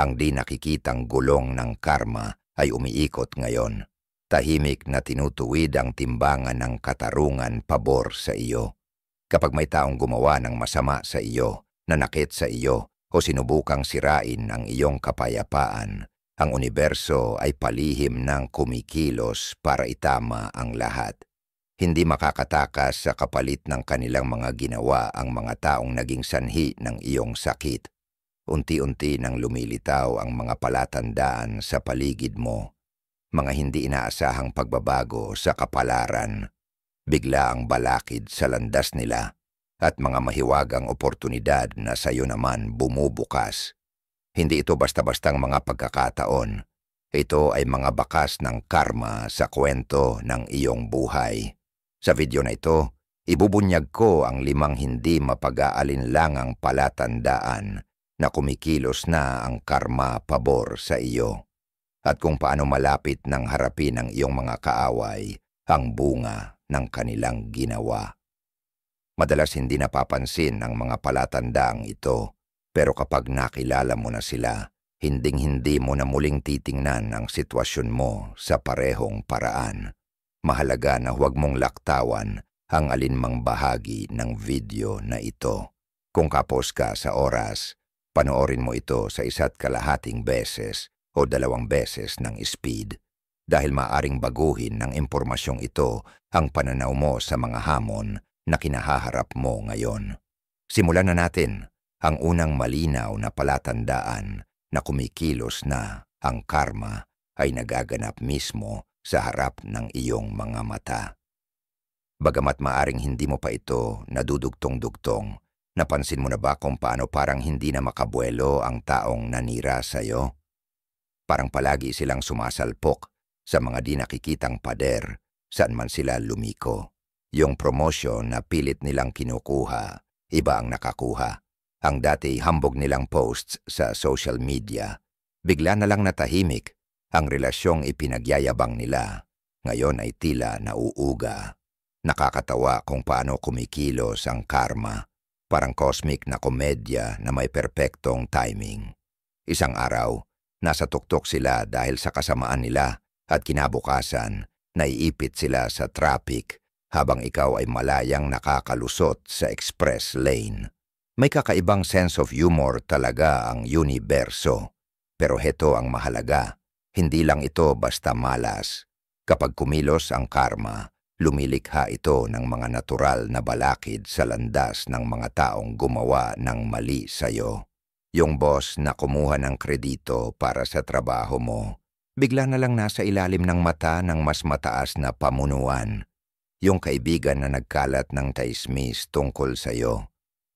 Ang di nakikitang gulong ng karma ay umiikot ngayon. Tahimik na tinutuwid ang timbangan ng katarungan pabor sa iyo. Kapag may taong gumawa ng masama sa iyo, nanakit sa iyo, o sinubukang sirain ang iyong kapayapaan, ang universo ay palihim ng kumikilos para itama ang lahat. Hindi makakatakas sa kapalit ng kanilang mga ginawa ang mga taong naging sanhi ng iyong sakit. Unti-unti nang lumilitaw ang mga palatandaan sa paligid mo, mga hindi inaasahang pagbabago sa kapalaran, bigla ang balakid sa landas nila, at mga mahiwagang oportunidad na sa iyo naman bumubukas. Hindi ito basta-bastang mga pagkakataon. Ito ay mga bakas ng karma sa kwento ng iyong buhay. Sa video na ito, ibubunyag ko ang 5 hindi mapag-aalinlangang palatandaan na kumikilos na ang karma pabor sa iyo, at kung paano malapit ng harapin ang iyong mga kaaway ang bunga ng kanilang ginawa. Madalas hindi napapansin ang mga palatandaang ito, pero kapag nakilala mo na sila, hinding-hindi mo na muling titingnan ang sitwasyon mo sa parehong paraan. Mahalaga na huwag mong laktawan ang alinmang bahagi ng video na ito. Kung kapos ka sa oras, panoorin mo ito sa 1.5 beses o 2 beses ng speed, dahil maaring baguhin ng impormasyong ito ang pananaw mo sa mga hamon na kinahaharap mo ngayon. Simulan na natin ang unang malinaw na palatandaan na kumikilos na ang karma ay nagaganap mismo sa harap ng iyong mga mata. Bagamat maaring hindi mo pa ito nadudugtong-dugtong, napansin mo na ba kung paano parang hindi na makabuelo ang taong nanira sa'yo? Parang palagi silang sumasalpok sa mga di nakikitang pader saan man sila lumiko. Yung promosyon na pilit nilang kinukuha, iba ang nakakuha. Ang dati hambog nilang posts sa social media, bigla na lang natahimik. Ang relasyong ipinagyayabang nila, ngayon ay tila nauuga. Nakakatawa kung paano kumikilos ang karma, parang cosmic na komedya na may perpektong timing. Isang araw, nasa tuktok sila dahil sa kasamaan nila, at kinabukasan, naiipit sila sa traffic habang ikaw ay malayang nakakalusot sa express lane. May kakaibang sense of humor talaga ang universo. Pero heto ang mahalaga, hindi lang ito basta malas. Kapag kumilos ang karma, lumilikha ito ng mga natural na balakid sa landas ng mga taong gumawa ng mali sa'yo. Yung boss na kumuha ng kredito para sa trabaho mo, bigla na lang nasa ilalim ng mata ng mas mataas na pamunuan. Yung kaibigan na nagkalat ng taismis tungkol sa'yo,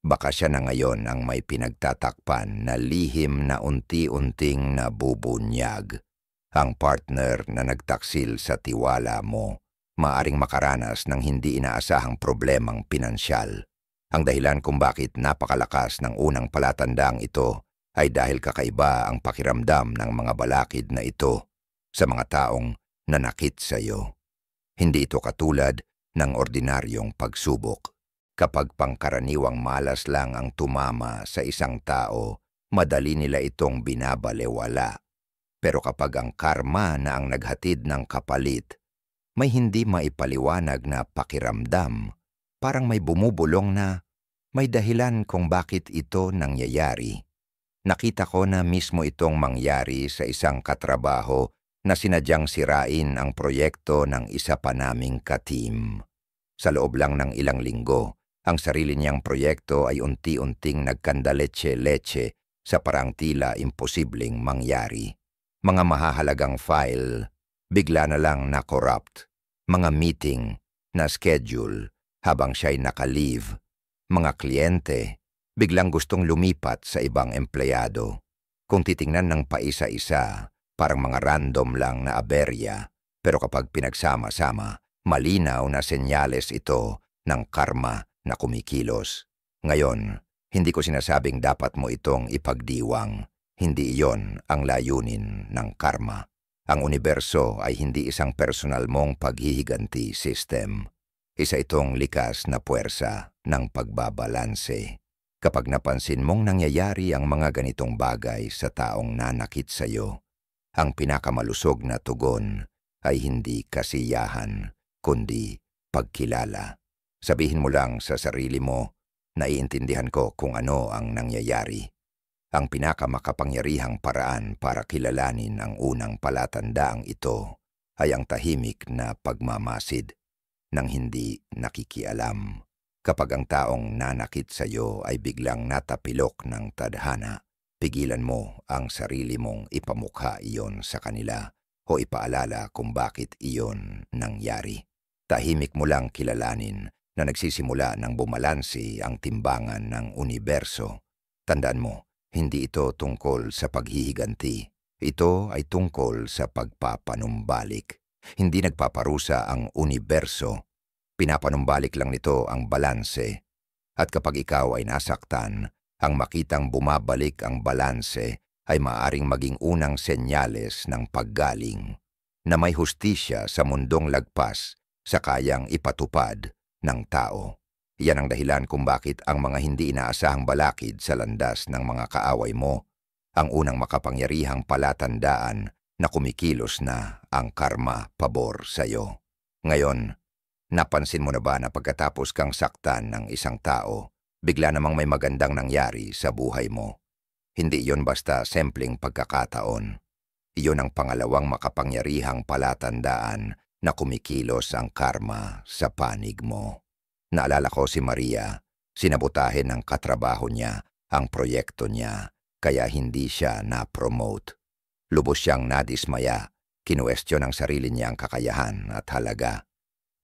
baka siya na ngayon ang may pinagtatakpan na lihim na unti-unting nabubunyag. Ang partner na nagtaksil sa tiwala mo, maaring makaranas ng hindi inaasahang problemang pinansyal. Ang dahilan kung bakit napakalakas ng unang palatandaang ito ay dahil kakaiba ang pakiramdam ng mga balakid na ito sa mga taong nanakit sa iyo. Hindi ito katulad ng ordinaryong pagsubok. Kapag pangkaraniwang malas lang ang tumama sa isang tao, madali nila itong binabalewala. Pero kapag ang karma na ang naghatid ng kapalit, may hindi maipaliwanag na pakiramdam, parang may bumubulong na may dahilan kung bakit ito nangyayari. Nakita ko na mismo itong mangyari sa isang katrabaho na sinadyang sirain ang proyekto ng isa pa naming ka-team. Sa loob lang ng ilang linggo, ang sarili niyang proyekto ay unti-unting nagkandaletse-letse sa parang tila imposibleng mangyari. Mga mahahalagang file, bigla na lang na-corrupt. Mga meeting, na schedule, habang siya'y naka-leave. Mga kliyente, biglang gustong lumipat sa ibang empleyado. Kung titingnan ng paisa-isa, parang mga random lang na aberya. Pero kapag pinagsama-sama, malinaw na senyales ito ng karma na kumikilos. Ngayon, hindi ko sinasabing dapat mo itong ipagdiwang. Hindi iyon ang layunin ng karma. Ang universo ay hindi isang personal mong paghihiganti system. Isa itong likas na puwersa ng pagbabalanse. Kapag napansin mong nangyayari ang mga ganitong bagay sa taong nanakit sa iyo, ang pinakamalusog na tugon ay hindi kasiyahan, kundi pagkilala. Sabihin mo lang sa sarili mo, naiintindihan ko kung ano ang nangyayari. Ang pinakamakapangyarihang paraan para kilalanin ang unang palatandaang ito ay ang tahimik na pagmamasid ng hindi nakikialam. Kapag ang taong nanakit sa iyo ay biglang natapilok ng tadhana, pigilan mo ang sarili mong ipamukha iyon sa kanila o ipaalala kung bakit iyon nangyari. Tahimik mo lang kilalanin na nagsisimula ng bumalansi ang timbangan ng universo. Tandaan mo, hindi ito tungkol sa paghihiganti. Ito ay tungkol sa pagpapanumbalik. Hindi nagpaparusa ang universo. Pinapanumbalik lang nito ang balanse. At kapag ikaw ay nasaktan, ang makitang bumabalik ang balanse ay maaaring maging unang senyales ng paggaling na may hustisya sa mundong lagpas sa kayang ipatupad ng tao. Yan ang dahilan kung bakit ang mga hindi inaasahang balakid sa landas ng mga kaaway mo ang unang makapangyarihang palatandaan na kumikilos na ang karma pabor sa iyo. Ngayon, napansin mo na ba na pagkatapos kang saktan ng isang tao, bigla namang may magandang nangyari sa buhay mo? Hindi iyon basta simpleng pagkakataon. Iyon ang pangalawang makapangyarihang palatandaan na kumikilos ang karma sa panig mo. Naalala ko si Maria, sinabotahe ng katrabaho niya ang proyekto niya kaya hindi siya na-promote. Lubos siyang nadismaya, kinuwestiyon ang sarili niyang kakayahan at halaga.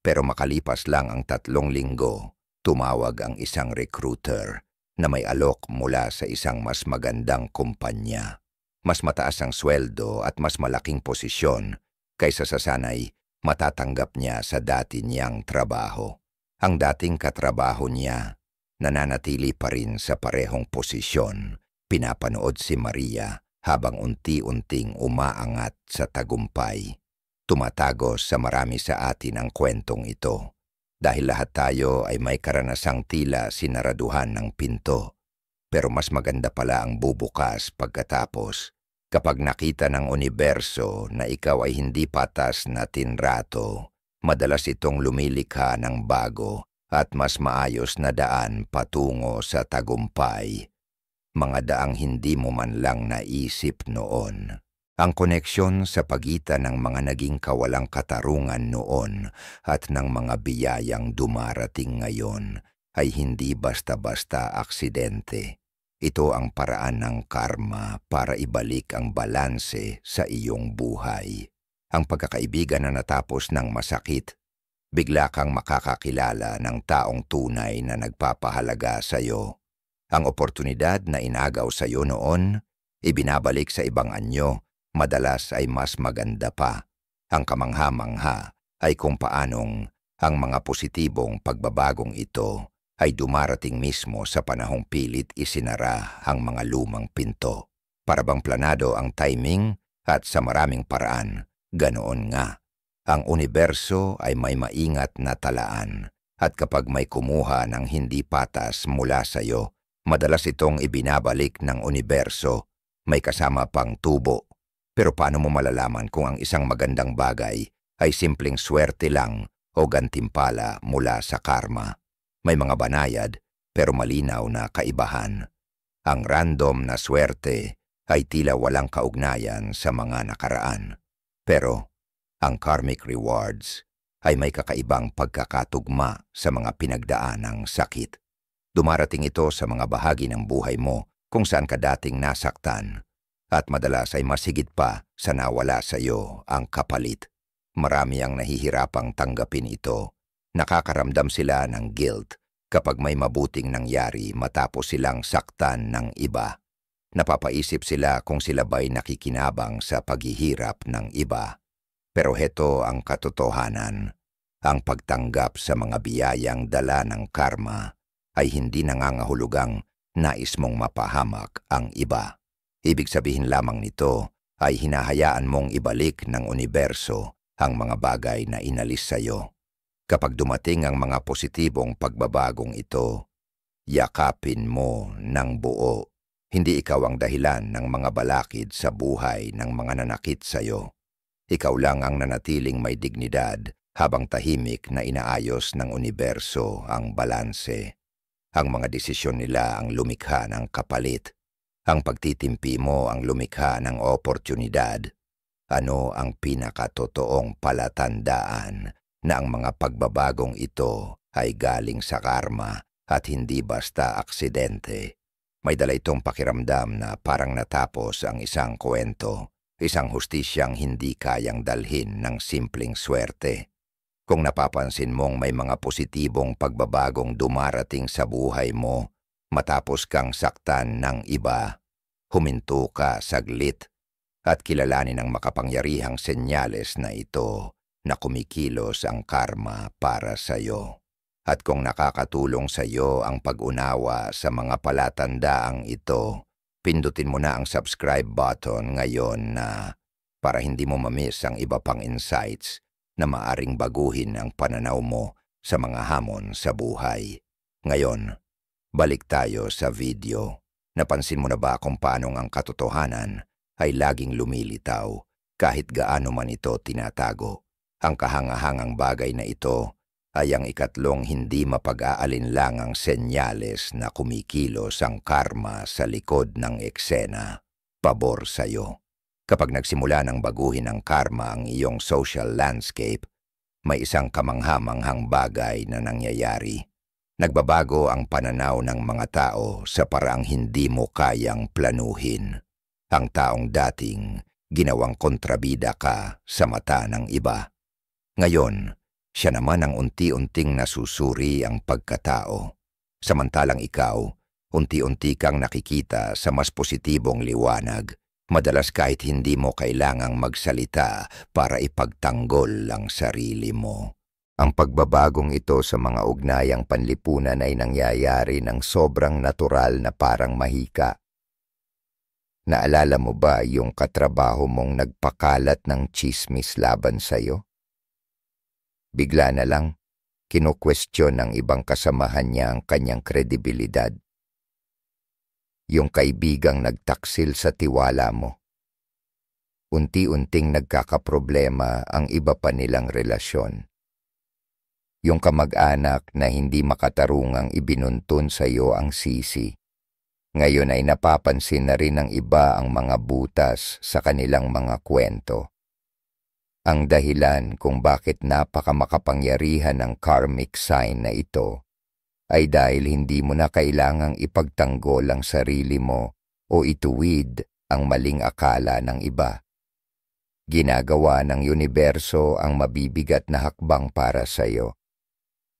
Pero makalipas lang ang 3 linggo, tumawag ang isang recruiter na may alok mula sa isang mas magandang kumpanya. Mas mataas ang sweldo at mas malaking posisyon kaysa sa sanay matatanggap niya sa dati niyang trabaho. Ang dating katrabaho niya, nananatili pa rin sa parehong posisyon. Pinapanood si Maria habang unti-unting umaangat sa tagumpay. Tumatagos sa marami sa atin ang kwentong ito. Dahil lahat tayo ay may karanasang tila sinaraduhan ng pinto. Pero mas maganda pala ang bubukas pagkatapos. Kapag nakita ng universo na ikaw ay hindi patas na tinrato, madalas itong lumilikha ng bago at mas maayos na daan patungo sa tagumpay. Mga daang hindi mo man lang naisip noon. Ang koneksyon sa pagitan ng mga naging kawalang katarungan noon at ng mga biyayang dumarating ngayon ay hindi basta-basta aksidente. Ito ang paraan ng karma para ibalik ang balanse sa iyong buhay. Ang pagkakaibigan na natapos ng masakit, bigla kang makakakilala ng taong tunay na nagpapahalaga sa iyo. Ang oportunidad na inagaw sa iyo noon, ibinabalik sa ibang anyo, madalas ay mas maganda pa. Ang kamangha-mangha ay kung paanong ang mga positibong pagbabagong ito ay dumarating mismo sa panahong pilit isinara ang mga lumang pinto. Para bang planado ang timing at sa maraming paraan, ganoon nga. Ang universo ay may maingat na talaan at kapag may kumuha ng hindi patas mula sa iyo, madalas itong ibinabalik ng universo, may kasama pang tubo. Pero paano mo malalaman kung ang isang magandang bagay ay simpleng swerte lang o gantimpala mula sa karma? May mga banayad pero malinaw na kaibahan. Ang random na swerte ay tila walang kaugnayan sa mga nakaraan. Pero ang karmic rewards ay may kakaibang pagkakatugma sa mga pinagdaanang sakit. Dumarating ito sa mga bahagi ng buhay mo kung saan ka dating nasaktan. At madalas ay masigit pa sa nawala sa iyo ang kapalit. Marami ang nahihirapang tanggapin ito. Nakakaramdam sila ng guilt kapag may mabuting nangyari matapos silang saktan ng iba. Napapaisip sila kung sila ba'y nakikinabang sa paghihirap ng iba. Pero heto ang katotohanan. Ang pagtanggap sa mga biyayang dala ng karma ay hindi nangangahulugang nais mong mapahamak ang iba. Ibig sabihin lamang nito ay hinahayaan mong ibalik ng universo ang mga bagay na inalis sa iyo. Kapag dumating ang mga positibong pagbabagong ito, yakapin mo ng buo. Hindi ikaw ang dahilan ng mga balakid sa buhay ng mga nanakit sa'yo. Ikaw lang ang nanatiling may dignidad habang tahimik na inaayos ng universo ang balanse. Ang mga desisyon nila ang lumikha ng kapalit. Ang pagtitimpi mo ang lumikha ng oportunidad. Ano ang pinakatotoong palatandaan na ang mga pagbabagong ito ay galing sa karma at hindi basta aksidente? May dala itong pakiramdam na parang natapos ang isang kwento, isang hustisyang hindi kayang dalhin ng simpleng swerte. Kung napapansin mong may mga positibong pagbabagong dumarating sa buhay mo matapos kang saktan ng iba, huminto ka saglit at kilalanin ang makapangyarihang senyales na ito na kumikilos ang karma para sa iyo. At kung nakakatulong sa iyo ang pag-unawa sa mga palatandaang ito, pindutin mo na ang subscribe button ngayon para hindi mo mamiss ang iba pang insights na maaring baguhin ang pananaw mo sa mga hamon sa buhay. Ngayon, balik tayo sa video. Napansin mo na ba kung paanong ang katotohanan ay laging lumilitaw kahit gaano man ito tinatago? Ang kahangahangang bagay na ito ay ang ikatlong hindi mapag-aalinlangang senyales na kumikilos ang karma sa likod ng eksena, pabor sa'yo. Kapag nagsimula ng baguhin ng karma ang iyong social landscape, may isang kamanghamanghang bagay na nangyayari. Nagbabago ang pananaw ng mga tao sa paraang hindi mo kayang planuhin. Ang taong dating ginawang kontrabida ka sa mata ng iba. Ngayon, siya naman ang unti-unting nasusuri ang pagkatao. Samantalang ikaw, unti-unti kang nakikita sa mas positibong liwanag, madalas kahit hindi mo kailangang magsalita para ipagtanggol ang sarili mo. Ang pagbabagong ito sa mga ugnayang panlipunan ay nangyayari ng sobrang natural na parang mahika. Naalala mo ba yung katrabaho mong nagpakalat ng tsismis laban sa'yo? Bigla na lang, kinukwestiyon ng ibang kasamahan niya ang kanyang kredibilidad. Yung kaibigang nagtaksil sa tiwala mo. Unti-unting nagkakaproblema ang iba pa nilang relasyon. Yung kamag-anak na hindi makatarungang ibinuntun sa iyo ang sisi. Ngayon ay napapansin na rin ng iba ang mga butas sa kanilang mga kwento. Ang dahilan kung bakit napakamakapangyarihan ng karmic sign na ito ay dahil hindi mo na kailangang ipagtanggol ang sarili mo o ituwid ang maling akala ng iba. Ginagawa ng universo ang mabibigat na hakbang para sa iyo.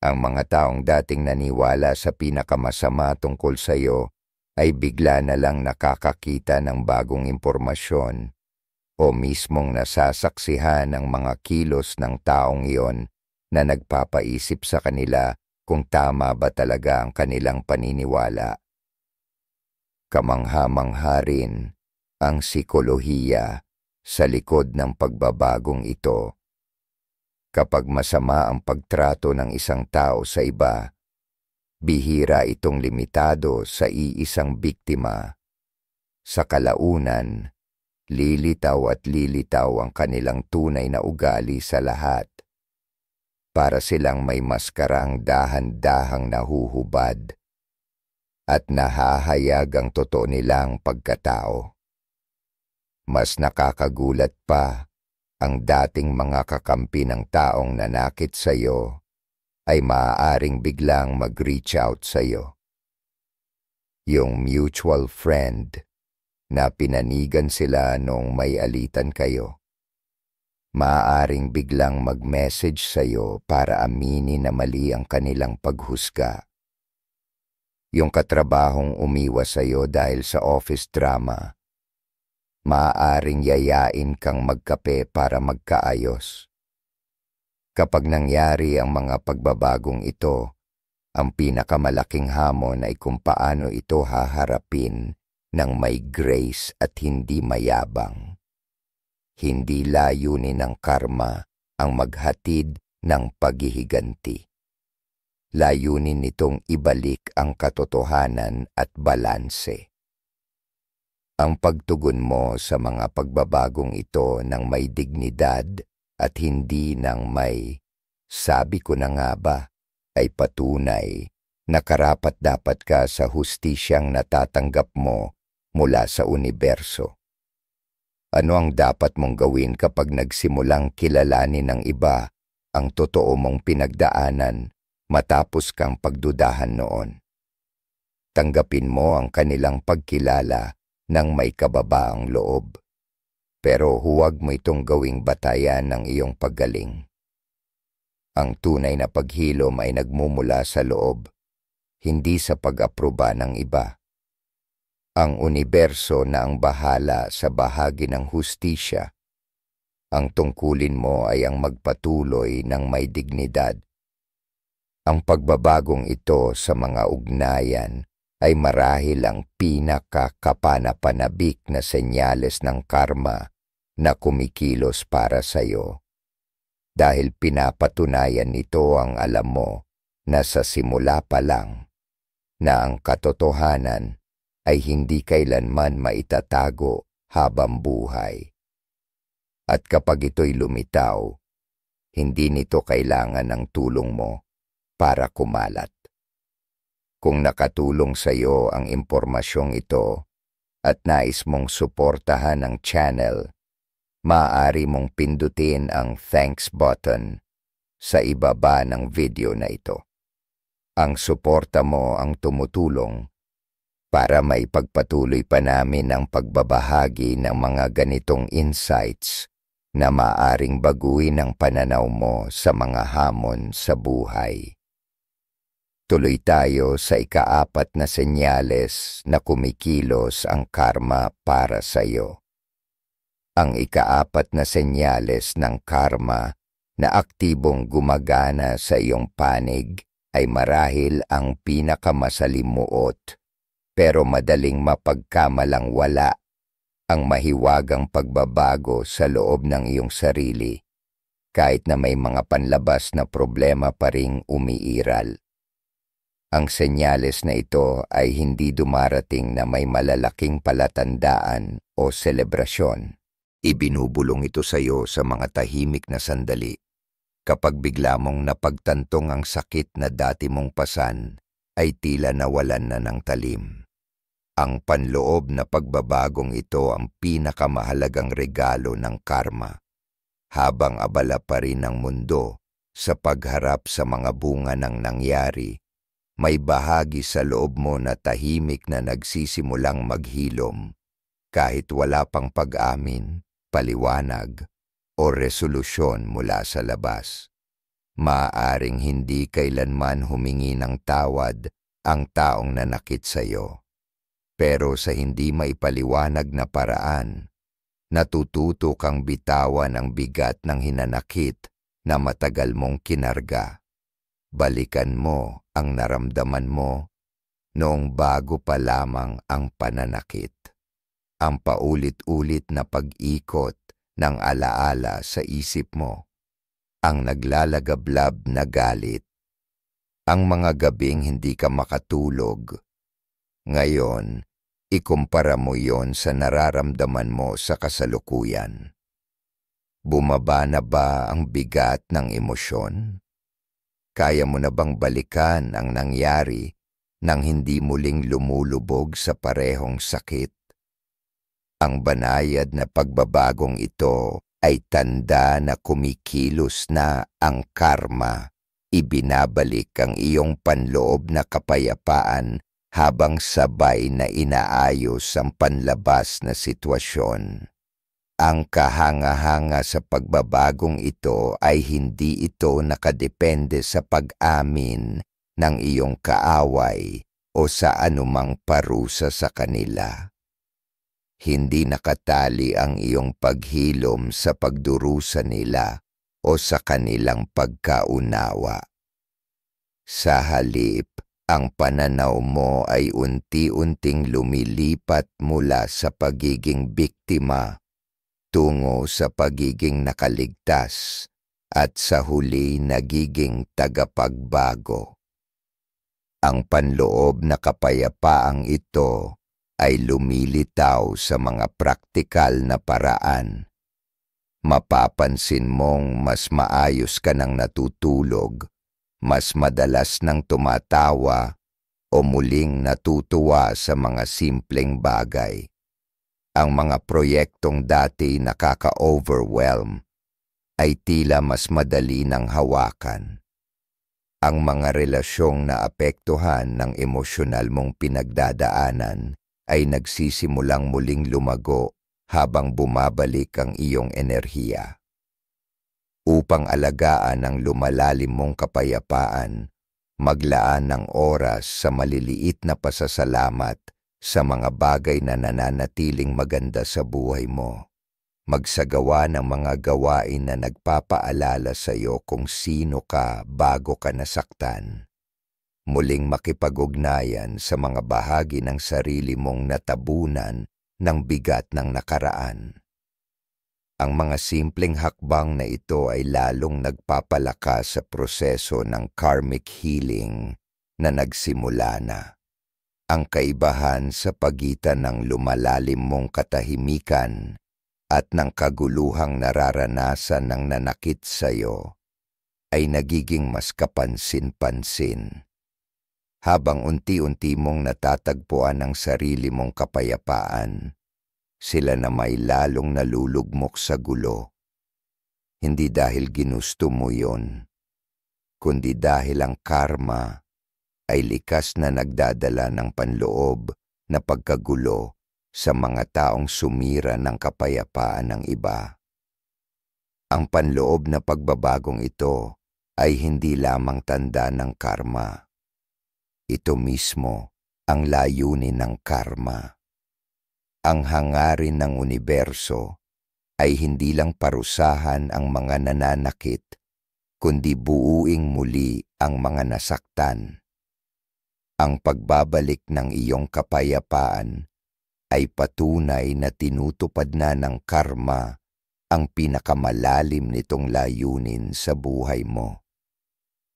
Ang mga taong dating naniwala sa pinakamasama tungkol sa iyo ay bigla na lang nakakakita ng bagong impormasyon o mismong nasasaksihan ng mga kilos ng taong iyon na nagpapaisip sa kanila kung tama ba talaga ang kanilang paniniwala. Kamangha-mangha rin ang psikolohiya sa likod ng pagbabagong ito. Kapag masama ang pagtrato ng isang tao sa iba, bihira itong limitado sa iisang biktima. Sa kalaunan, lilitaw at lilitaw ang kanilang tunay na ugali sa lahat. Para silang may maskarang dahan-dahang nahuhubad at nahahayag ang totoo nilang pagkatao. Mas nakakagulat pa ang dating mga kakampi ng taong nanakit sa iyo ay maaaring biglang mag-reach out sa iyo. Yung mutual friend na pinanigan sila noong may alitan kayo. Maaaring biglang mag-message sa iyo para aminin na mali ang kanilang paghusga. Yung katrabahong umiwas sa iyo dahil sa office drama, maaaring yayain kang magkape para magkaayos. Kapag nangyari ang mga pagbabagong ito, ang pinakamalaking hamon ay kung paano ito haharapin ng may grace at hindi mayabang. Hindi layunin ng karma ang maghatid ng paghihiganti. layunin nitong ibalik ang katotohanan at balanse. Ang pagtugon mo sa mga pagbabagong ito ng may dignidad at hindi ng may "sabi ko na nga ba" ay patunay na karapat-dapat ka sa hustisyang natatanggap mo mula sa universo. Ano ang dapat mong gawin kapag nagsimulang kilalanin ng iba ang totoo mong pinagdaanan matapos kang pagdudahan noon? Tanggapin mo ang kanilang pagkilala ng may kababaang loob, pero huwag mo itong gawing batayan ng iyong paggaling. Ang tunay na paghilom ay nagmumula sa loob, hindi sa pag-aproba ng iba. Ang universo na ang bahala sa bahagi ng hustisya. Ang tungkulin mo ay ang magpatuloy ng may dignidad. Ang pagbabagong ito sa mga ugnayan ay marahil ang pinakakapanapanabik na senyales ng karma na kumikilos para sa iyo. Dahil pinapatunayan nito ang alam mo na sa simula pa lang na ang katotohanan ay hindi kailanman maitatago habang buhay. At kapag ito'y lumitaw, hindi nito kailangan ng tulong mo para kumalat. Kung nakatulong sa iyo ang impormasyong ito at nais mong suportahan ang channel, maaari mong pindutin ang thanks button sa ibaba ng video na ito. Ang suporta mo ang tumutulong para maipagpatuloy pa namin ang pagbabahagi ng mga ganitong insights na maaaring baguhin ang pananaw mo sa mga hamon sa buhay. Tuloy tayo sa ika-4 na senyales na kumikilos ang karma para sa iyo. Ang ika-4 na senyales ng karma na aktibong gumagana sa iyong panig ay marahil ang pinakamasalimuot pero madaling mapagkamalang wala ang mahiwagang pagbabago sa loob ng iyong sarili kahit na may mga panlabas na problema pa ring umiiral. Ang senyales na ito ay hindi dumarating na may malalaking palatandaan o selebrasyon. Ibinubulong ito sa iyo sa mga tahimik na sandali. Kapag bigla mong napagtantong ang sakit na dati mong pasan, ay tila nawalan na ng talim. Ang panloob na pagbabagong ito ang pinakamahalagang regalo ng karma, habang abala pa rin ang mundo sa pagharap sa mga bunga ng nangyari. May bahagi sa loob mo na tahimik na nagsisimulang maghilom kahit wala pang pag-amin, paliwanag, o resolusyon mula sa labas. Maaaring hindi kailanman humingi ng tawad ang taong nanakit sa iyo. Pero sa hindi maipaliwanag na paraan, natututo kang bitawan ang bigat ng hinanakit na matagal mong kinarga. Balikan mo ang naramdaman mo noong bago pa lamang ang pananakit. Ang paulit-ulit na pag-ikot ng alaala sa isip mo, ang naglalagablab na galit, ang mga gabing hindi ka makatulog. Ngayon, ikumpara mo yon sa nararamdaman mo sa kasalukuyan. Bumaba na ba ang bigat ng emosyon? Kaya mo na bang balikan ang nangyari nang hindi muling lumulubog sa parehong sakit? Ang banayad na pagbabagong ito ay tanda na kumikilos na ang karma. Ibinabalik ang iyong panloob na kapayapaan habang sabay na inaayos ang panlabas na sitwasyon. Ang kahanga-hanga sa pagbabagong ito ay hindi ito nakadepende sa pag-amin ng iyong kaaway o sa anumang parusa sa kanila. Hindi nakatali ang iyong paghilom sa pagdurusa nila o sa kanilang pagkaunawa. Sa halip, ang pananaw mo ay unti-unting lumilipat mula sa pagiging biktima tungo sa pagiging nakaligtas at sa huli nagiging tagapagbago. Ang panloob na kapayapaang ito ay lumilitaw sa mga praktikal na paraan. Mapapansin mong mas maayos ka nang natutulog, mas madalas nang tumatawa o muling natutuwa sa mga simpleng bagay. Ang mga proyektong dati nakaka-overwhelm ay tila mas madali ng hawakan. Ang mga relasyong naapektuhan ng emosyonal mong pinagdadaanan ay nagsisimulang muling lumago habang bumabalik ang iyong enerhiya. Upang alagaan ang lumalalim mong kapayapaan, maglaan ng oras sa maliliit na pasasalamat sa mga bagay na nananatiling maganda sa buhay mo. Magsagawa ng mga gawain na nagpapaalala sa iyo kung sino ka bago ka nasaktan. Muling makipag-ugnayan sa mga bahagi ng sarili mong natabunan ng bigat ng nakaraan. Ang mga simpleng hakbang na ito ay lalong nagpapalakas sa proseso ng karmic healing na nagsimula na. Ang kaibahan sa pagitan ng lumalalim mong katahimikan at ng kaguluhang nararanasan ng nanakit sa iyo ay nagiging mas kapansin-pansin. Habang unti-unti mong natatagpuan ang sarili mong kapayapaan, sila na may lalong nalulugmok sa gulo. Hindi dahil ginusto mo yon, kundi dahil ang karma ay likas na nagdadala ng panloob na pagkagulo sa mga taong sumira ng kapayapaan ng iba. Ang panloob na pagbabagong ito ay hindi lamang tanda ng karma. Ito mismo ang layunin ng karma. Ang hangarin ng universo ay hindi lang parusahan ang mga nananakit, kundi buuing muli ang mga nasaktan. Ang pagbabalik ng iyong kapayapaan ay patunay na tinutupad na ng karma ang pinakamalalim nitong layunin sa buhay mo.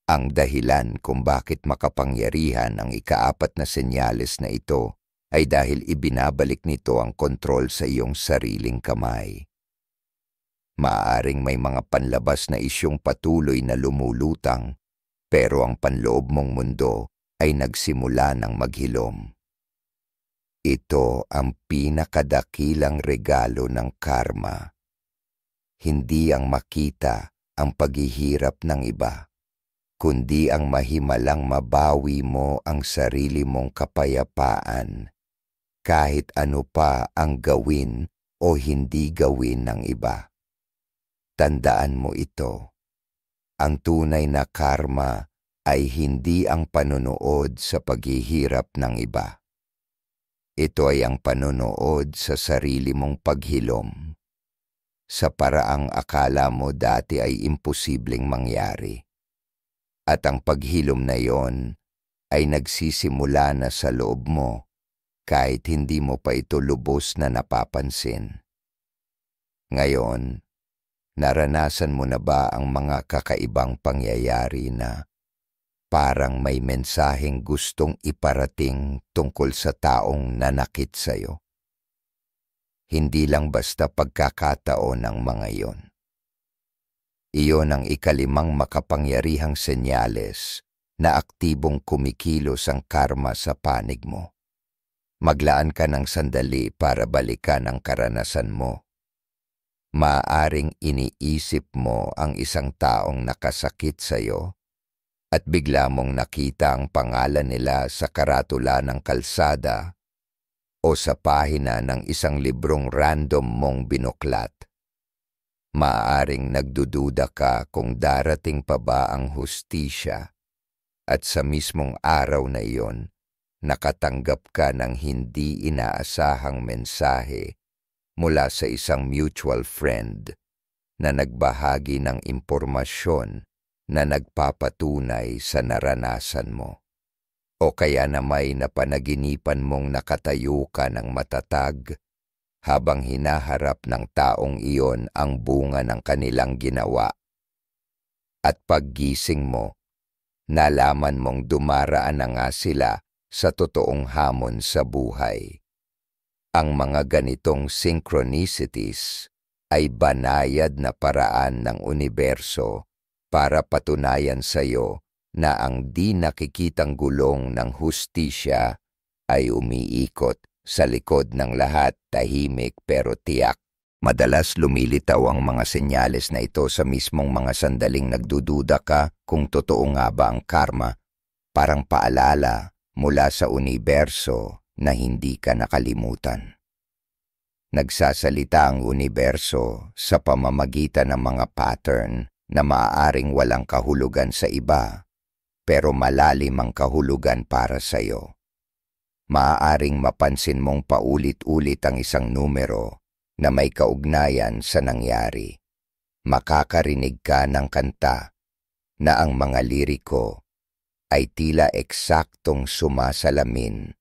Ang dahilan kung bakit makapangyarihan ang ikaapat na senyales na ito ay dahil ibinabalik nito ang kontrol sa iyong sariling kamay. Maaaring may mga panlabas na isyong patuloy na lumulutang, pero ang panloob mong mundo ay nagsimula ng maghilom. Ito ang pinakadakilang regalo ng karma. Hindi ang makita ang paghihirap ng iba, kundi ang mahimalang mabawi mo ang sarili mong kapayapaan, kahit ano pa ang gawin o hindi gawin ng iba. Tandaan mo ito. Ang tunay na karma ay hindi ang panonood sa paghihirap ng iba. Ito ay ang panonood sa sarili mong paghilom, sa paraang akala mo dati ay imposibleng mangyari. At ang paghilom na yon ay nagsisimula na sa loob mo kahit hindi mo pa ito lubos na napapansin. Ngayon, naranasan mo na ba ang mga kakaibang pangyayari na parang may mensaheng gustong iparating tungkol sa taong nanakit sa'yo? Hindi lang basta pagkakataon ng mga iyon. Iyon ang ikalimang makapangyarihang senyales na aktibong kumikilos ang karma sa panig mo. Maglaan ka ng sandali para balikan ang karanasan mo. Maaaring iniisip mo ang isang taong nakasakit sa'yo at bigla mong nakita ang pangalan nila sa karatula ng kalsada o sa pahina ng isang librong random mong binuklat. Maaaring nagdududa ka kung darating pa ba ang hustisya at sa mismong araw na iyon, nakatanggap ka ng hindi inaasahang mensahe mula sa isang mutual friend na nagbahagi ng impormasyon na nagpapatunay sa naranasan mo. O kaya na may napanaginipan mong nakatayo ka ng matatag habang hinaharap ng taong iyon ang bunga ng kanilang ginawa. At paggising mo, Nalaman mong dumaraan na nga sila sa totoong hamon sa buhay. Ang mga ganitong synchronicities ay banayad na paraan ng universo para patunayan sa iyo na ang di nakikitang gulong ng hustisya ay umiikot sa likod ng lahat, tahimik pero tiyak. Madalas lumilitaw ang mga senyales na ito sa mismong mga sandaling nagdududa ka kung totoo nga ba ang karma, parang paalala mula sa universo na hindi ka nakalimutan. Nagsasalita ang universo sa pamamagitan ng mga pattern na maaaring walang kahulugan sa iba, pero malalim ang kahulugan para sa iyo. Maaaring mapansin mong paulit-ulit ang isang numero na may kaugnayan sa nangyari. Makakarinig ka ng kanta na ang mga liriko ay tila eksaktong sumasalamin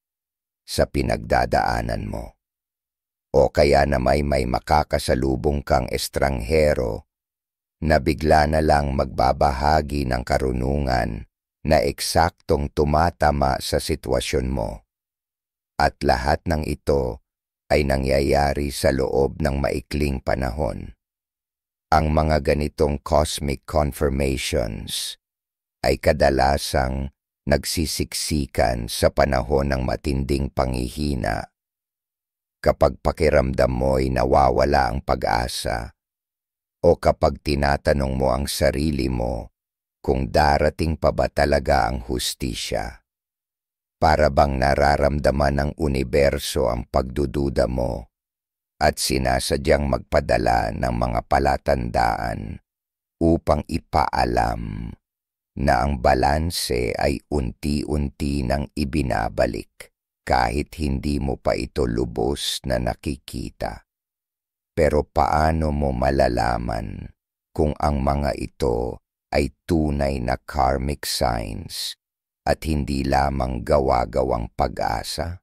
sa pinagdadaanan mo. O kaya na may makakasalubong kang estranghero na bigla na lang magbabahagi ng karunungan na eksaktong tumatama sa sitwasyon mo. At lahat ng ito ay nangyayari sa loob ng maikling panahon. Ang mga ganitong cosmic confirmations ay kadalasang nagsisiksikan sa panahon ng matinding panghihina. Kapag pakiramdam mo'y nawawala ang pag-asa, o kapag tinatanong mo ang sarili mo kung darating pa ba talaga ang hustisya. Para bang nararamdaman ng universo ang pagdududa mo at sinasadyang magpadala ng mga palatandaan upang ipaalam na ang balanse ay unti-unti nang ibinabalik kahit hindi mo pa ito lubos na nakikita. Pero paano mo malalaman kung ang mga ito ay tunay na karmic signs at hindi lamang gawa-gawang pag-asa?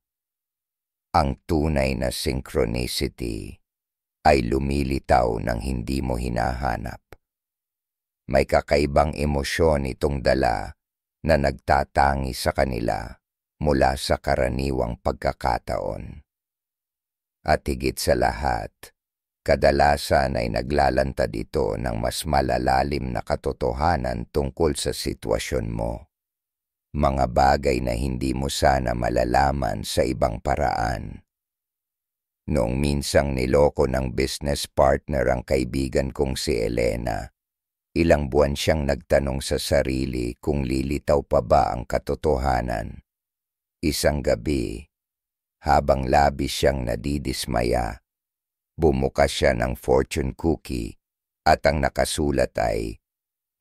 Ang tunay na synchronicity ay lumilitaw nang hindi mo hinahanap. May kakaibang emosyon itong dala na nagtatangi sa kanila mula sa karaniwang pagkakataon. At higit sa lahat, kadalasan ay naglalantad ito ng mas malalalim na katotohanan tungkol sa sitwasyon mo. Mga bagay na hindi mo sana malalaman sa ibang paraan. Noong minsang niloko ng business partner ang kaibigan kong si Elena, ilang buwan siyang nagtanong sa sarili kung lilitaw pa ba ang katotohanan. Isang gabi, habang labis siyang nadidismaya, bumukas siya ng fortune cookie at ang nakasulat ay,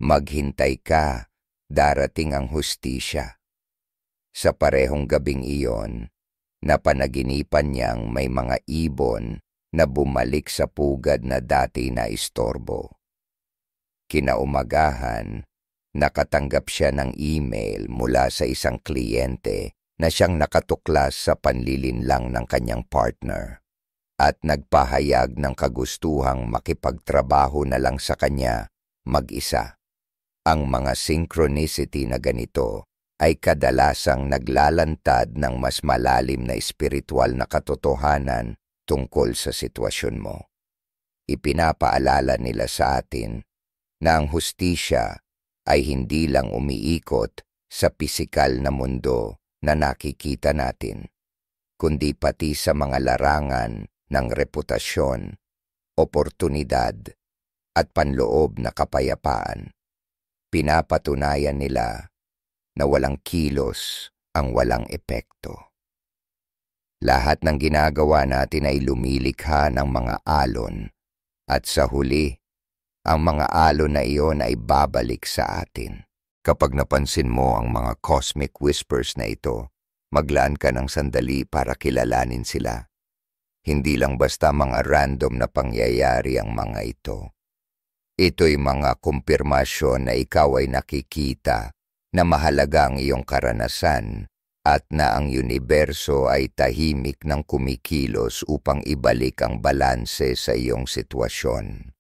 "Maghintay ka, darating ang hustisya." Sa parehong gabing iyon, napanaginipan niyang may mga ibon na bumalik sa pugad na dati na istorbo. Kinaumagahan, nakatanggap siya ng email mula sa isang kliyente na siyang nakatuklas sa panlilinlang ng kanyang partner at nagpahayag ng kagustuhang makipagtrabaho na lang sa kanya mag-isa. Ang mga synchronicity na ganito ay kadalasang naglalantad ng mas malalim na espiritual na katotohanan tungkol sa sitwasyon mo. Ipinapaalala nila sa atin na ang hustisya ay hindi lang umiikot sa pisikal na mundo na nakikita natin, kundi pati sa mga larangan ng reputasyon, oportunidad, at panloob na kapayapaan. Pinapatunayan nila na walang kilos ang walang epekto. Lahat ng ginagawa natin ay lumilikha ng mga alon, at sa huli, ang mga alon na iyon ay babalik sa atin. Kapag napansin mo ang mga cosmic whispers na ito, maglaan ka ng sandali para kilalanin sila. Hindi lang basta mga random na pangyayari ang mga ito. Ito'y mga kumpirmasyon na ikaw ay nakikita na mahalaga ang iyong karanasan at na ang universo ay tahimik ng kumikilos upang ibalik ang balanse sa iyong sitwasyon.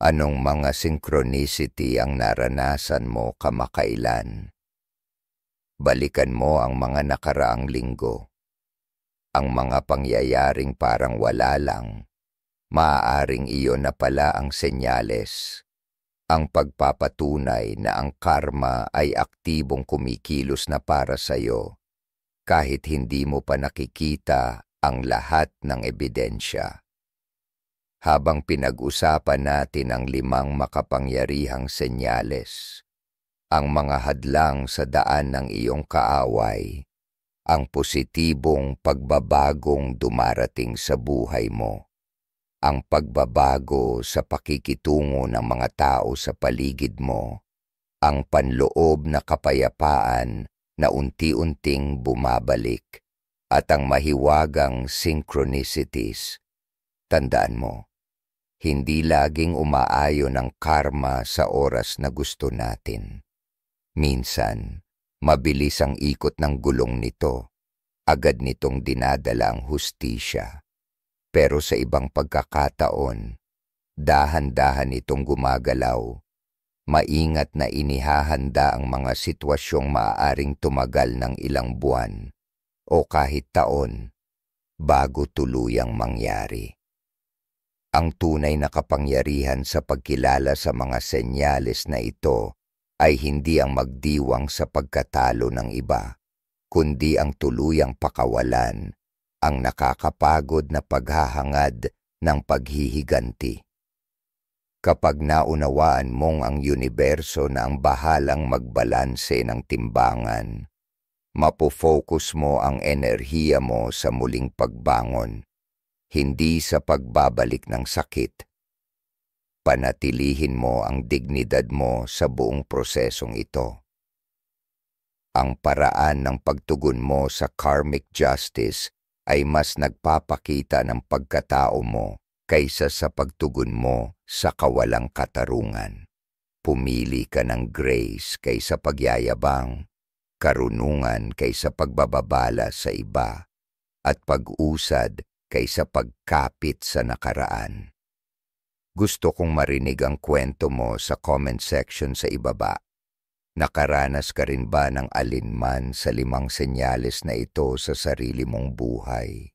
Anong mga synchronicity ang naranasan mo kamakailan? Balikan mo ang mga nakaraang linggo. Ang mga pangyayaring parang wala lang, maaaring iyon na pala ang senyales. Ang pagpapatunay na ang karma ay aktibong kumikilos na para sa'yo, kahit hindi mo pa nakikita ang lahat ng ebidensya. Habang pinag-usapan natin ang 5 makapangyarihang senyales, ang mga hadlang sa daan ng iyong kaaway, ang positibong pagbabagong dumarating sa buhay mo, ang pagbabago sa pakikitungo ng mga tao sa paligid mo, ang panloob na kapayapaan na unti-unting bumabalik, at ang mahiwagang synchronicities. Tandaan mo, hindi laging umaayon ang karma sa oras na gusto natin. Minsan, mabilis ang ikot ng gulong nito, agad nitong dinadala ang hustisya. Pero sa ibang pagkakataon, dahan-dahan itong gumagalaw. Maingat na inihahanda ang mga sitwasyong maaaring tumagal ng ilang buwan o kahit taon bago tuluyang mangyari. Ang tunay na kapangyarihan sa pagkilala sa mga senyales na ito ay hindi ang magdiwang sa pagkatalo ng iba, kundi ang tuluyang pakawalan, ang nakakapagod na paghahangad ng paghihiganti. Kapag naunawaan mong ang universo na ang bahalang magbalanse ng timbangan, mapofocus mo ang enerhiya mo sa muling pagbangon, hindi sa pagbabalik ng sakit. Panatilihin mo ang dignidad mo sa buong prosesong ito. Ang paraan ng pagtugon mo sa karmic justice ay mas nagpapakita ng pagkatao mo kaysa sa pagtugon mo sa kawalang katarungan. Pumili ka ng grace kaysa pagyayabang, karunungan kaysa pagbababala sa iba, at pag-usad kaysa pagkapit sa nakaraan. Gusto kong marinig ang kwento mo sa comment section sa ibaba. Nakaranas ka rin ba ng alinman sa 5 senyales na ito sa sarili mong buhay?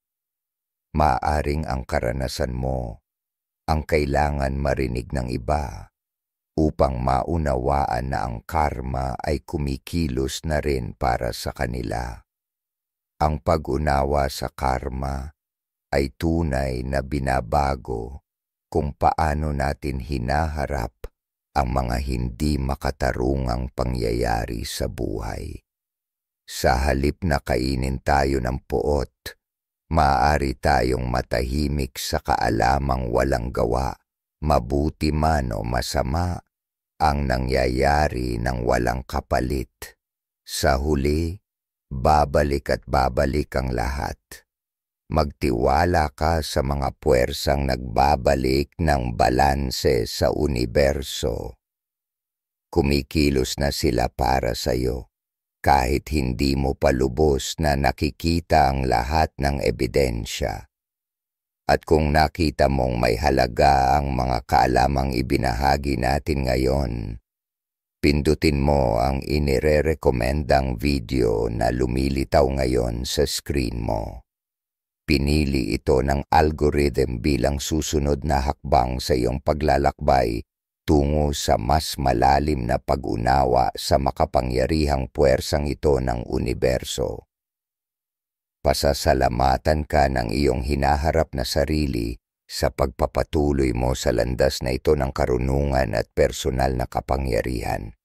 Maaring ang karanasan mo ang kailangan marinig ng iba upang maunawaan na ang karma ay kumikilos na rin para sa kanila. Ang pag-unawa sa karma ay tunay na binabago kung paano natin hinaharap ang mga hindi makatarungang pangyayari sa buhay. Sa halip na kainin tayo ng puot, maaari tayong matahimik sa kaalamang walang gawa, mabuti man o masama, ang nangyayari ng walang kapalit. Sa huli, babalik at babalik ang lahat. Magtiwala ka sa mga puwersang nagbabalik ng balanse sa universo. Kumikilos na sila para sa iyo, kahit hindi mo pa lubos na nakikita ang lahat ng ebidensya. At kung nakita mong may halaga ang mga kaalamang ibinahagi natin ngayon, pindutin mo ang inirerekomendang video na lumilitaw ngayon sa screen mo. Pinili ito ng algorithm bilang susunod na hakbang sa iyong paglalakbay tungo sa mas malalim na pag-unawa sa makapangyarihang puwersang ito ng universo. Pasasalamatan ka ng iyong hinaharap na sarili sa pagpapatuloy mo sa landas na ito ng karunungan at personal na kapangyarihan.